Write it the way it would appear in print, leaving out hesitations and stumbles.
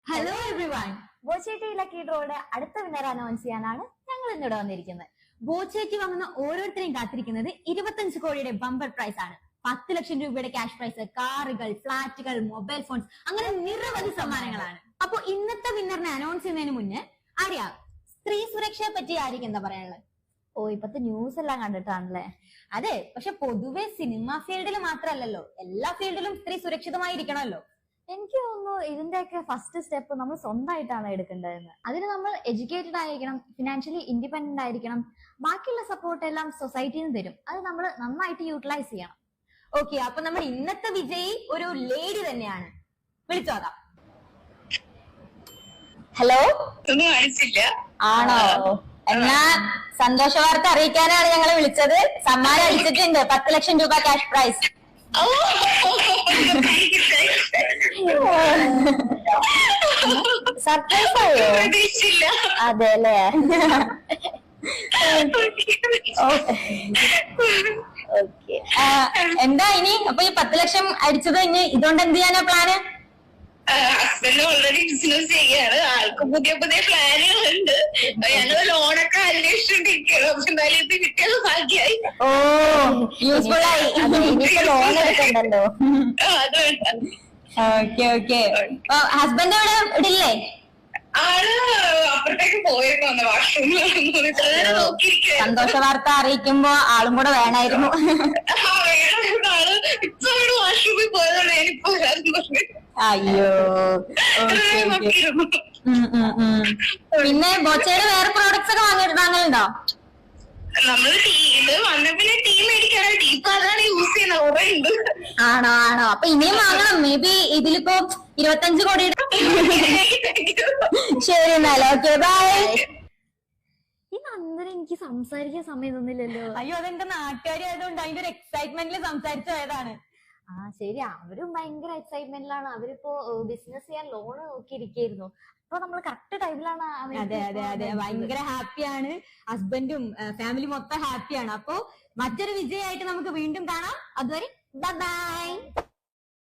Hello everyone. Boche tea lucky ഡ്രോയുടെ അടുത്ത winner announce ചെയ്യാനാണ് ഞങ്ങൾ ഇന്നിവിടെ വന്നിരിക്കുന്നത്. ബോച്ചേറ്റി വാങ്ങുന്ന ഓരോരുത്തരെയും കാത്തിരിക്കുന്നത് 25 കോടിയുടെ ബമ്പർ പ്രൈസ് ആണ്. 10 ലക്ഷം രൂപയുടെ ക്യാഷ് പ്രൈസ്, കാറുകൾ, ഫ്ളാറ്റുകൾ, മൊബൈൽ ഫോൺസ്, അങ്ങനെ നിരവധി സമ്മാനങ്ങളാണ്. അപ്പൊ ഇന്നത്തെ വിന്നറിനെ അനൗൺസ് ചെയ്യുന്നതിന് മുന്നേ അറിയാം, സ്ത്രീ സുരക്ഷയെ പറ്റി ആയിരിക്കും എന്താ പറയാനുള്ളത്? ഇപ്പത്തെ ന്യൂസ് എല്ലാം കണ്ടിട്ടാണല്ലേ? അതെ, പക്ഷെ പൊതുവെ സിനിമ ഫീൽഡിൽ മാത്രമല്ലല്ലോ, എല്ലാ ഫീൽഡിലും സ്ത്രീ സുരക്ഷിതമായിരിക്കണമല്ലോ. എനിക്ക് തോന്നുന്നു ഇതിന്റെയൊക്കെ ഫസ്റ്റ് സ്റ്റെപ്പ് നമ്മൾ സ്വന്തമായിട്ടാണ് എടുക്കേണ്ടതെന്ന്. അതിന് നമ്മൾ എഡ്യൂക്കേറ്റഡ് ആയിരിക്കണം, ഫിനാൻഷ്യലി ഇൻഡിപെൻഡന്റ് ആയിരിക്കണം. ബാക്കിയുള്ള സപ്പോർട്ട് എല്ലാം സൊസൈറ്റിയിൽ നിന്ന് തരും. അത് നമ്മൾ നന്നായിട്ട് യൂട്ടിലൈസ് ചെയ്യണം. ഓക്കെ, അപ്പൊ നമ്മുടെ ഇന്നത്തെ വിജയി ഒരു ലേഡി തന്നെയാണ്. വിളിച്ചോക്കാം. ഹലോ, ഒന്നും കാണിച്ചില്ല. ആണോ? എന്നാ സന്തോഷ വാർത്ത അറിയിക്കാനാണ് ഞങ്ങൾ വിളിച്ചത്. സമ്മാനം അടിച്ചിട്ടുണ്ട്, 10 ലക്ഷം രൂപ ക്യാഷ് പ്രൈസ്. സർപ്രൈസ് ആയോ? പ്രതീക്ഷിച്ചില്ല. അതെ അല്ലേ? ഓക്കെ. എന്താ ഇനി അപ്പൊ ഈ 10 ലക്ഷം അടിച്ചത് ഇനി ഇതുകൊണ്ട് എന്ത് ചെയ്യാനാ പ്ലാന്? ഹസ്ബൻഡ് ഓൾറെഡി ബിസിനസ് ചെയ്യാണ്. ആൾക്ക് പുതിയ പുതിയ പ്ലാനുകളുണ്ട്. ഞങ്ങൾ ലോണൊക്കെ അന്വേഷിച്ചോണ്ടിരിക്കുകയാണ്. പക്ഷെ എന്തായാലും ഇത് കിട്ടിയത് ഭാഗ്യായി. ഓ, യൂസ്ഫുൾ ആയി. ഇനിയിപ്പോ ലോൺ എടുക്കണ്ടല്ലോ. അതുകൊണ്ട് ഓക്കെ ഓക്കെ. ഹസ്ബൻഡ് ഇവിടെ ഇടില്ലേ? ആള് അപ്പുറത്തേക്ക് പോയിരുന്നു വാഷ്റൂമിൽ നോക്കിയിരിക്കുക. സന്തോഷ വാർത്ത അറിയിക്കുമ്പോ ആളും കൂടെ വേണമായിരുന്നു. ആള് ഇപ്പൊ വാഷ്റൂമിൽ പോയതാണ് ഞാനിപ്പോ വരാന്ന് പറഞ്ഞു. അയ്യോ. നോക്കിയിരുന്നു. പിന്നെ ബോച്ചയുടെ വേറെ പ്രോഡക്ട്സ് ഒക്കെ വാങ്ങലുണ്ടോ? നമ്മള് ഇത് വന്ന പിന്നെ ടീ മേടിക്കാണ്. ടീ ഇപ്പൊ അതാണ് യൂസ് ചെയ്യുന്നത്. കുറെ ഉണ്ട്. ആണോ ആണോ? അപ്പൊ ഇനിയും വാങ്ങണം. മേ ബി ഇതിലിപ്പോ 25 കോടിയുടെ. ശരി എന്നാലും ഓക്കെ, ബൈ. ഈ നന്ദന എനിക്ക് സംസാരിക്കാൻ സമയം തന്നില്ലല്ലോ. അയ്യോ, അതെന്റെ നാട്ടുകാരായതുകൊണ്ട് അതിന്റെ ഒരു എക്സൈറ്റ്മെന്റിൽ സംസാരിച്ചു പോയതാണ്. ശരി, അവരും ഭയങ്കര എക്സൈറ്റ്മെന്റിലാണ്. അവരിപ്പോ ബിസിനസ് ചെയ്യാൻ ലോണ് നോക്കിയിരിക്കുന്നു. അപ്പൊ നമ്മൾ കറക്റ്റ് ടൈമിലാണ്. അതെ അതെ അതെ, ഭയങ്കര ഹാപ്പിയാണ്. ഹസ്ബൻഡും ഫാമിലി മൊത്തം ഹാപ്പിയാണ്. അപ്പൊ മറ്റൊരു വിജയമായിട്ട് നമുക്ക് വീണ്ടും കാണാം. അതുവരെ ബൈ ബൈ.